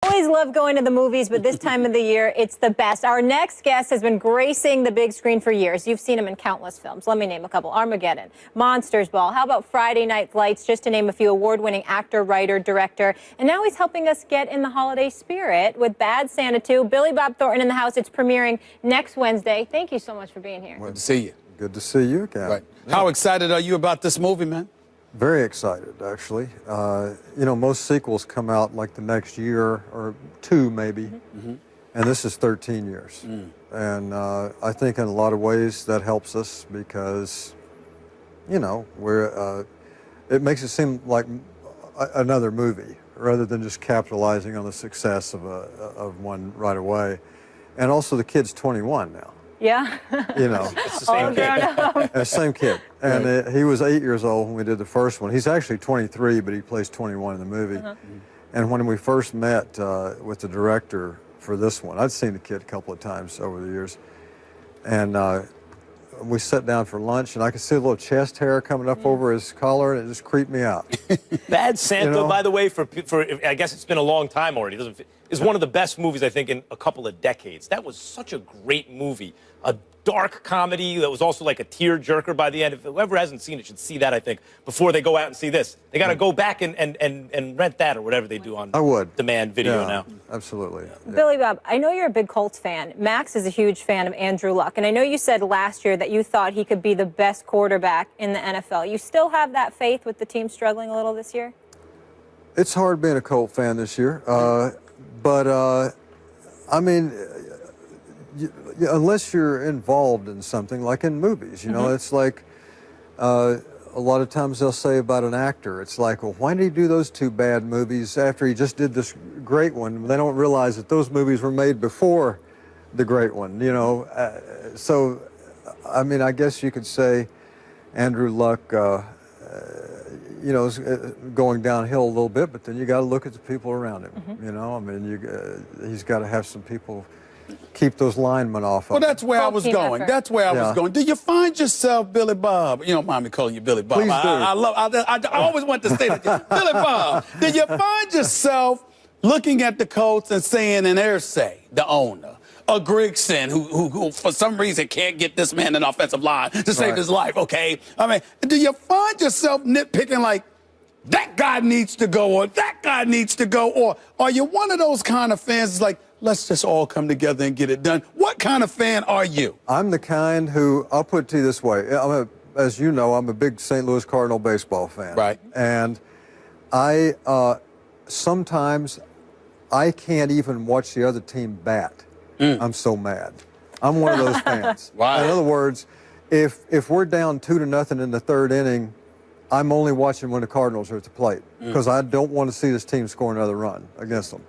Always love going to the movies, but this time of the year, it's the best. Our next guest has been gracing the big screen for years. You've seen him in countless films. Let me name a couple. Armageddon, Monsters Ball. How about Friday Night Lights, just to name a few. Award-winning actor, writer, director. And now he's helping us get in the holiday spirit with Bad Santa 2. Billy Bob Thornton in the house. It's premiering next Wednesday. Thank you so much for being here. Good to see you. Good to see you, Cal. Right. How excited are you about this movie, man? Very excited, actually. You know, most sequels come out like the next year or two, maybe. And this is 13 years. And I think in a lot of ways that helps us because, you know, it makes it seem like another movie rather than just capitalizing on the success of one right away. And also the kid's 21 now. Yeah. You know. It's the same kid. Same kid. And he was 8 years old when we did the first one. He's actually 23, but he plays 21 in the movie. And when we first met with the director for this one, I'd seen the kid a couple of times over the years. And we sat down for lunch, and I could see a little chest hair coming up over his collar, and it just creeped me out. Bad Santa, You know? by the way, for I guess it's been a long time already. Is one of the best movies, I think, in a couple of decades. That was such a great movie. A dark comedy that was also like a tear-jerker by the end. If whoever hasn't seen it should see that, I think, before they go out and see this. They got to go back and rent that or whatever they do on demand video now. Absolutely. Yeah. Billy Bob, I know you're a big Colts fan. Max is a huge fan of Andrew Luck. And I know you said last year that you thought he could be the best quarterback in the NFL. You still have that faith with the team struggling a little this year? It's hard being a Colt fan this year. I mean, unless you're involved in something, like in movies, you know, it's like a lot of times they'll say about an actor, it's like, well, why did he do those two bad movies after he just did this great one? They don't realize that those movies were made before the great one, you know. So, I mean, I guess you could say Andrew Luck, you know, is going downhill a little bit, but then you got to look at the people around him, you know. I mean, he's got to have some people keep those linemen off. Well, that's where I was going. Effort. That's where I was going. Do you find yourself, Billy Bob? You don't mind me calling you Billy Bob. Please do. I always want to say that. Billy Bob, do you find yourself looking at the Colts and saying, and Irsay, the owner, a Grigson, who for some reason can't get this man an offensive line to save his life, okay? I mean, do you find yourself nitpicking like, that guy needs to go or that guy needs to go? Or are you one of those kind of fans that's like, let's just all come together and get it done? What kind of fan are you? I'm the kind who, I'll put it to you this way. As you know, I'm a big St. Louis Cardinal baseball fan. Right. And sometimes I can't even watch the other team bat. I'm so mad. I'm one of those fans. Wow. In other words, if we're down 2-0 in the third inning, I'm only watching when the Cardinals are at the plate because I don't want to see this team score another run against them.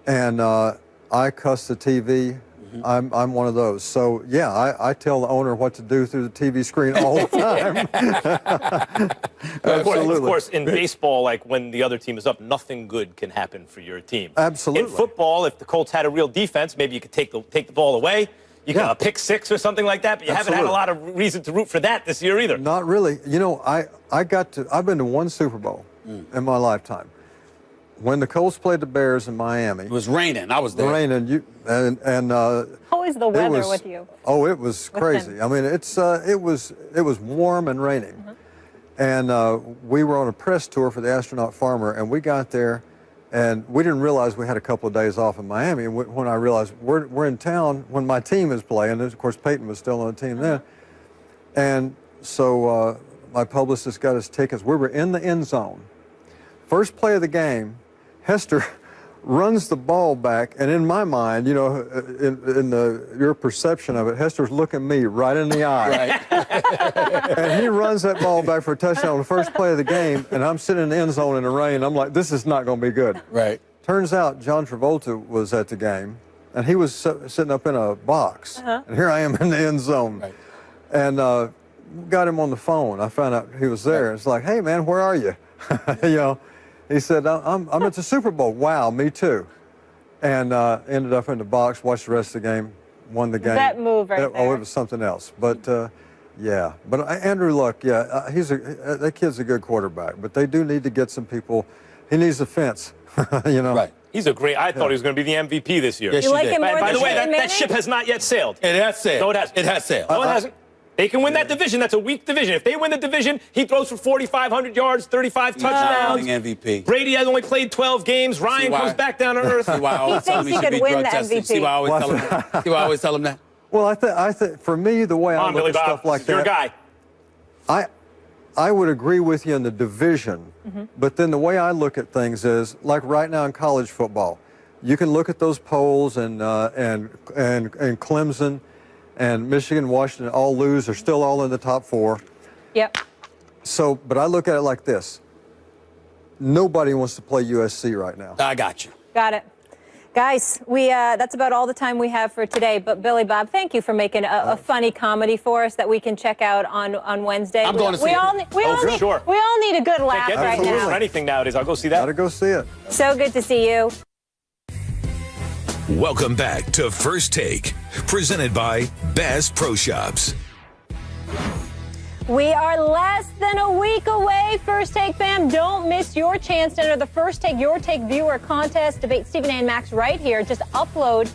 And I cuss the TV. I'm one of those. So, yeah, I tell the owner what to do through the TV screen all the time. Absolutely. Of course, in baseball, like when the other team is up, nothing good can happen for your team. Absolutely. In football, if the Colts had a real defense, maybe you could take the ball away. You got a pick six or something like that, but you haven't had a lot of reason to root for that this year either. Not really. You know, I've been to one Super Bowl in my lifetime. When the Colts played the Bears in Miami. It was raining. I was there. Raining. Always the weather with you. Oh, it was crazy. I mean, it was warm and raining. And we were on a press tour for the Astronaut Farmer, and we got there, and we didn't realize we had a couple of days off in Miami. And when I realized we're in town when my team is playing, and of course Peyton was still on the team then. And so my publicist got us tickets. We were in the end zone. First play of the game, Hester runs the ball back, and in my mind, you know, your perception of it, Hester's looking me right in the eye. Right. And he runs that ball back for a touchdown on the first play of the game, and I'm sitting in the end zone in the rain. I'm like, this is not going to be good. Right. Turns out John Travolta was at the game, and he was sitting up in a box. And here I am in the end zone. Right. And got him on the phone. I found out he was there. It's like, hey, man, where are you? You know. He said, I'm at the Super Bowl. Wow, me too. And ended up in the box, watched the rest of the game, won the game. That move right there. Oh, it was something else. But, yeah. But Andrew Luck, yeah, that kid's a good quarterback. But they do need to get some people. He needs a fence, you know. Right. He's a great. I thought he was going to be the MVP this year. Yes, You like did. him more By than the way, Peyton that Manning? ship has not yet sailed. It has sailed. No, it hasn't. It has sailed. No, it hasn't. They can win that division. That's a weak division. If they win the division, he throws for 4,500 yards, 35 touchdowns. MVP. Brady has only played 12 games. Ryan comes back down to earth. See why I always tell him thinks he should could be win drug the tested. MVP. See why I always tell him that? See why I always tell him that? Well, I think for me, the way I Come on, look Billy at Bob. stuff like You're a that, guy. I would agree with you in the division, but then the way I look at things is like right now in college football, you can look at those polls and Clemson and Michigan, Washington all lose. They're still all in the top 4. Yep. So, but I look at it like this: nobody wants to play USC right now. I got you. Got it. Guys, that's about all the time we have for today. But Billy Bob, thank you for making a funny comedy for us that we can check out on Wednesday. I'm going to see it. We all need a good laugh Get right tickets now. for anything nowadays. I'll go see that. Gotta go see it. So good to see you. Welcome back to First Take, presented by Bass Pro Shops. We are less than a week away, First Take fam. Don't miss your chance to enter the First Take Your Take viewer contest. Debate Stephen A. and Max right here. Just upload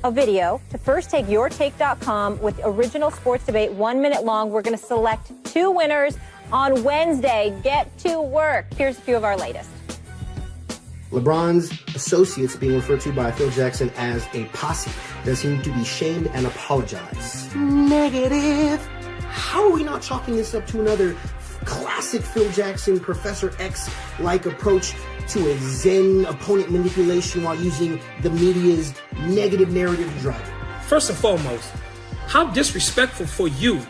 a video to firsttakeyourtake.com with original sports debate, 1 minute long. We're going to select 2 winners on Wednesday. Get to work. Here's a few of our latest. LeBron's associates being referred to by Phil Jackson as a posse. Does he need to be shamed and apologize? Negative. How are we not chalking this up to another classic Phil Jackson, Professor X-like approach to a Zen opponent manipulation while using the media's negative narrative to drive it? First and foremost, how disrespectful for you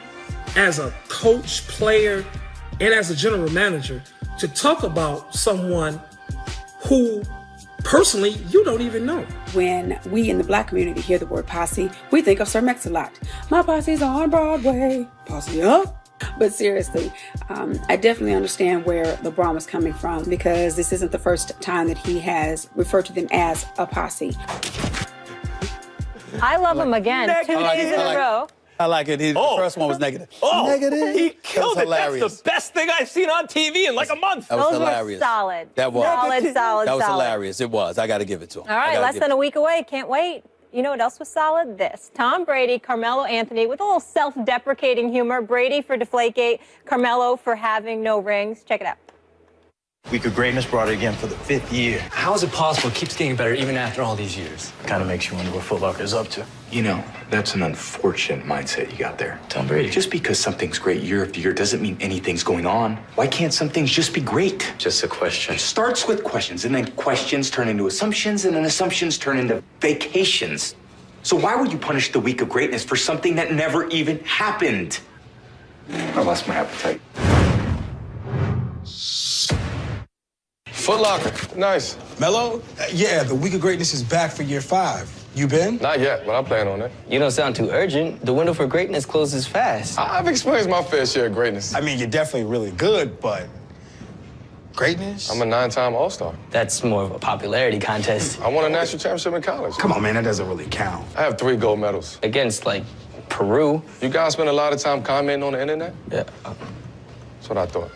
as a coach, player, and as a general manager to talk about someone who personally you don't even know. When we in the black community hear the word posse, we think of Sir Mix-a-Lot. My posse's on Broadway, posse up. But seriously, I definitely understand where LeBron was coming from, because this isn't the first time that he has referred to them as a posse. I love him again. 2 days in a row. I like it. The first one was negative. Negative? He killed it. hilarious. That's the best thing I've seen on TV in like a month. That was Those hilarious. were solid. That was. Solid. That was hilarious. It was. I got to give it to him. All right, less than a week away. Can't wait. You know what else was solid? This. Tom Brady, Carmelo Anthony with a little self-deprecating humor. Brady for Deflategate, Carmelo for having no rings. Check it out. Week of Greatness brought it again for the 5th year. How is it possible it keeps getting better even after all these years? Kind of makes you wonder what Foot Locker is up to. You know, that's an unfortunate mindset you got there. Tom Brady. Just because something's great year after year doesn't mean anything's going on. Why can't some things just be great? Just a question. It starts with questions, and then questions turn into assumptions, and then assumptions turn into vacations. So why would you punish the week of greatness for something that never even happened? I lost my appetite. Foot Locker, nice. Mello? Yeah, the Week of Greatness is back for year 5. You been? Not yet, but I'm planning on it. You don't sound too urgent. The window for greatness closes fast. I've experienced my fair share of greatness. I mean, you're definitely really good, but greatness? I'm a 9-time All-Star. That's more of a popularity contest. I won a national championship in college. Come on, man, that doesn't really count. I have 3 gold medals. Against, like, Peru. You guys spend a lot of time commenting on the internet? Yeah. That's what I thought.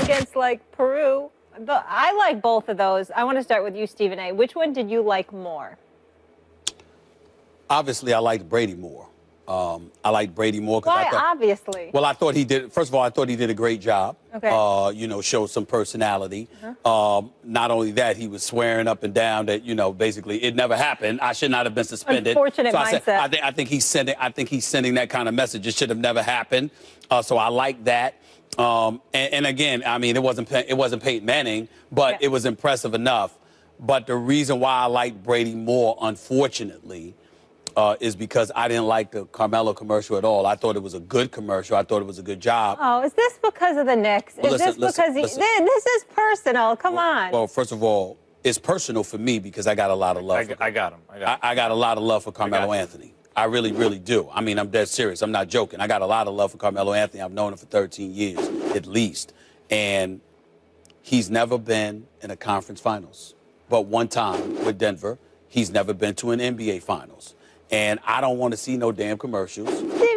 Against, like, Peru. I like both of those. I want to start with you, Stephen A. Which one did you like more? Obviously, I liked Brady more. I liked Brady more because Why, I thought. obviously? Well, I thought he did. First of all, I thought he did a great job. Okay. You know, showed some personality. Not only that, he was swearing up and down that, you know, basically it never happened. I should not have been suspended. Unfortunate so mindset. I think he's sending that kind of message. It should have never happened. So I like that. And again, I mean, it wasn't Peyton Manning, but it was impressive enough. But the reason why I like Brady more, unfortunately, is because I didn't like the Carmelo commercial at all. I thought it was a good commercial. I thought it was a good job. Oh, is this because of the Knicks? Well, Is this because this is personal? Come on. Well, first of all, it's personal for me because I got a lot of love. I got him. I got a lot of love for Carmelo Anthony. I really, really do. I mean, I'm dead serious. I'm not joking. I got a lot of love for Carmelo Anthony. I've known him for 13 years, at least. And he's never been in a conference finals. But one time with Denver, he's never been to an NBA finals. And I don't want to see no damn commercials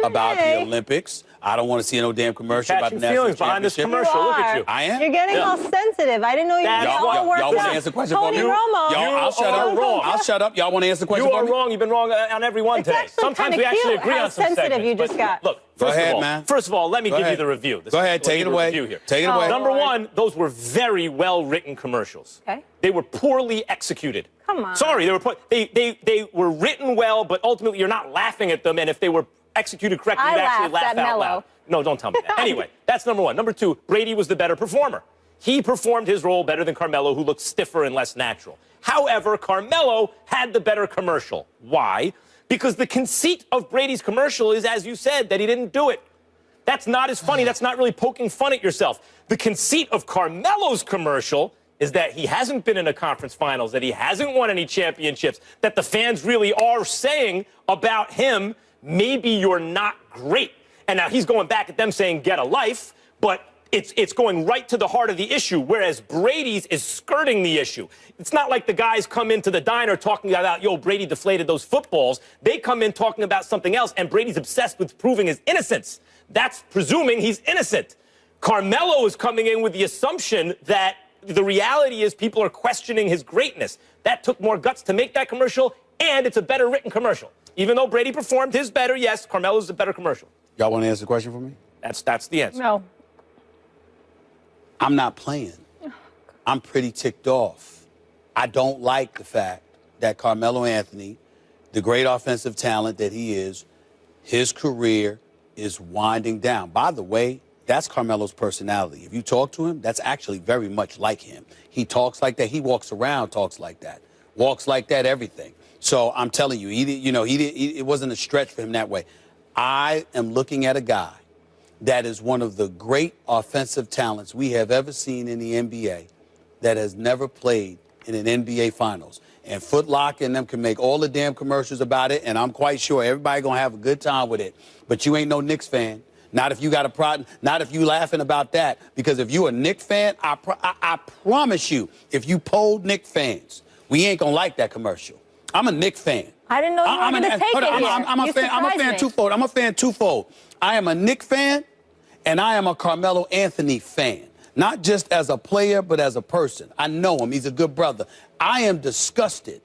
about the Olympics. I don't want to see no damn commercial about the national feelings behind this championship. commercial. Look at you. I am. You're getting all sensitive. I didn't know you were all worked Y'all want to up. answer the question Tony for me? Romo. I'll shut up. wrong. I'll shut up. Y'all want to answer the question You for are me? wrong. You've been wrong on every one today. Sometimes we actually agree on some sensitive segments. you just got. Look, Go ahead, man. First of all, let me give you the review. Go ahead, take it away. Take it away. Number one, those were very well-written commercials. Okay. They were poorly executed. Come on. Sorry, they were written well, but ultimately you're not laughing at them. And if they were executed correctly, you'd actually laugh out loud. No, don't tell me that. Anyway, that's number one. Number two, Brady was the better performer. He performed his role better than Carmelo, who looked stiffer and less natural. However, Carmelo had the better commercial. Why? Because the conceit of Brady's commercial is, as you said, that he didn't do it. That's not as funny. That's not really poking fun at yourself. The conceit of Carmelo's commercial is that he hasn't been in a conference finals, that he hasn't won any championships, that the fans really are saying about him, maybe you're not great. And now he's going back at them saying, get a life, but it's going right to the heart of the issue, whereas Brady's is skirting the issue. It's not like the guys come into the diner talking about, yo, Brady deflated those footballs. They come in talking about something else, and Brady's obsessed with proving his innocence. That's presuming he's innocent. Carmelo is coming in with the assumption that the reality is people are questioning his greatness. That took more guts to make that commercial, and it's a better written commercial. Even though Brady performed his better, yes, Carmelo's a better commercial. Y'all want to answer the question for me? That's the answer. No. I'm not playing. I'm pretty ticked off. I don't like the fact that Carmelo Anthony, the great offensive talent that he is, his career is winding down. By the way, that's Carmelo's personality. If you talk to him, that's actually very much like him. He talks like that. He walks around, talks like that. Walks like that, everything. So I'm telling you, it wasn't a stretch for him that way. I am looking at a guy that is one of the great offensive talents we have ever seen in the NBA that has never played in an NBA Finals. And Foot Locker and them can make all the damn commercials about it, and I'm quite sure everybody going to have a good time with it. But you ain't no Knicks fan. Not if you got a problem. Not if you laughing about that. Because if you a Knicks fan, I promise you, if you polled Knicks fans, we ain't going to like that commercial. I'm a Knicks fan. I didn't know you were going to take it I'm a fan twofold. I'm a fan twofold. I am a Knicks fan, and I am a Carmelo Anthony fan. Not just as a player, but as a person. I know him. He's a good brother. I am disgusted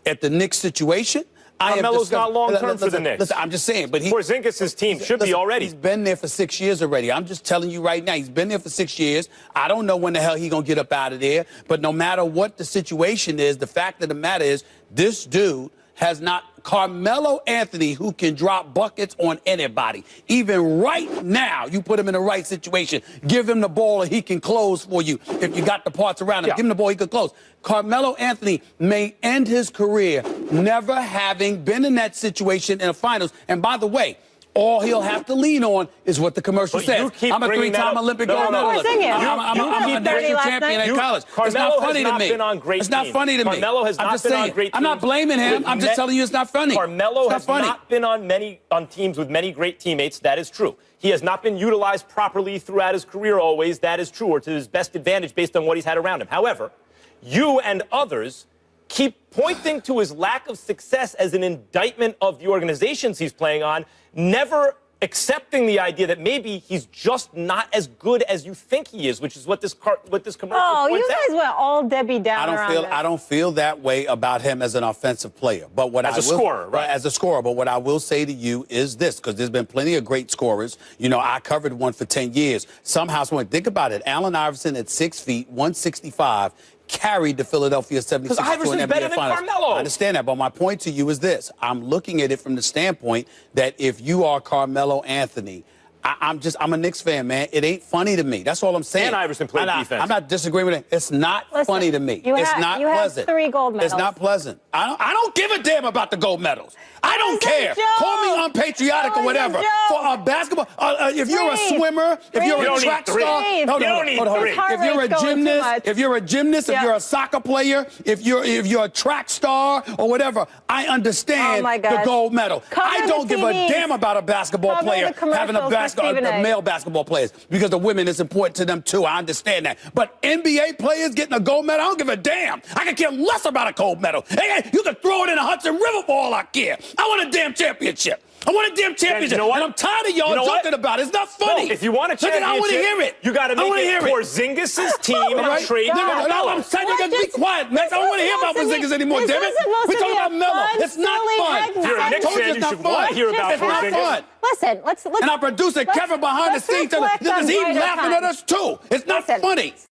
at the Knicks situation. Carmelo's not long-term for the Knicks. Listen, I'm just saying, but Porzingis' team should be already. He's been there for 6 years already. I'm just telling you right now, he's been there for 6 years. I don't know when the hell he's going to get up out of there. But no matter what the situation is, the fact of the matter is this dude has not Carmelo Anthony, who can drop buckets on anybody. Even right now, you put him in the right situation. Give him the ball and he can close for you. If you got the parts around him, give him the ball, he can close. Carmelo Anthony may end his career never having been in that situation in the finals. And by the way, all he'll have to lean on is what the commercial says. I'm a three-time Olympic gold medalist. I'm a national champion in college. It's not funny to me. It's not funny to me. Carmelo has not been on great teams. I'm not blaming him. I'm just telling you it's not funny. Carmelo has not been on teams with many great teammates. That is true. He has not been utilized properly throughout his career always. That is true, or to his best advantage based on what he's had around him. However, you and others keep pointing to his lack of success as an indictment of the organizations he's playing on, never accepting the idea that maybe he's just not as good as you think he is, which is what this commercial points out. You guys went all Debbie Downer on this. I don't feel that way about him as an offensive player. But what as a scorer, right? As a scorer. But what I will say to you is this, because there's been plenty of great scorers. You know, I covered one for 10 years. Somehow, think about it. Allen Iverson at 6 feet, 165, carried the Philadelphia 76ers to an NBA Finals. Iverson's better than Carmelo. I understand that, but my point to you is this. I'm looking at it from the standpoint that if you are Carmelo Anthony, I'm a Knicks fan, man. It ain't funny to me. That's all I'm saying. And Iverson played defense. I'm not disagreeing with it. It's not funny to me. It's not pleasant. You have 3 gold medals. It's not pleasant. I don't give a damn about the gold medals. I don't care. Call me unpatriotic or whatever. For a basketball, if you're a swimmer, if you're a track star, if you're a gymnast, if you're a soccer player, if you're a track star or whatever, I understand the gold medal. I don't give a damn about a basketball player having a basketball. male basketball players, because the women is important to them too. I understand that. But NBA players getting a gold medal, I don't give a damn. I could care less about a gold medal. Hey, you can throw it in a Hudson River for all I care. I want a damn championship. I want a damn championship. You know what? And I'm tired of y'all joking about it. It's not funny. No, if you want a championship, I want to hear it. You got to make it Porzingis' team and trade Melo. I'm saying you got to be quiet, Max. I don't want to hear about Porzingis anymore, damn it. We're talking about Melo. It's not fun. If you're a Knicks fan, you should want to hear about Porzingis. It's not fun. Listen, let's and our producer Kevin behind the scenes, he's laughing at us too. It's not funny.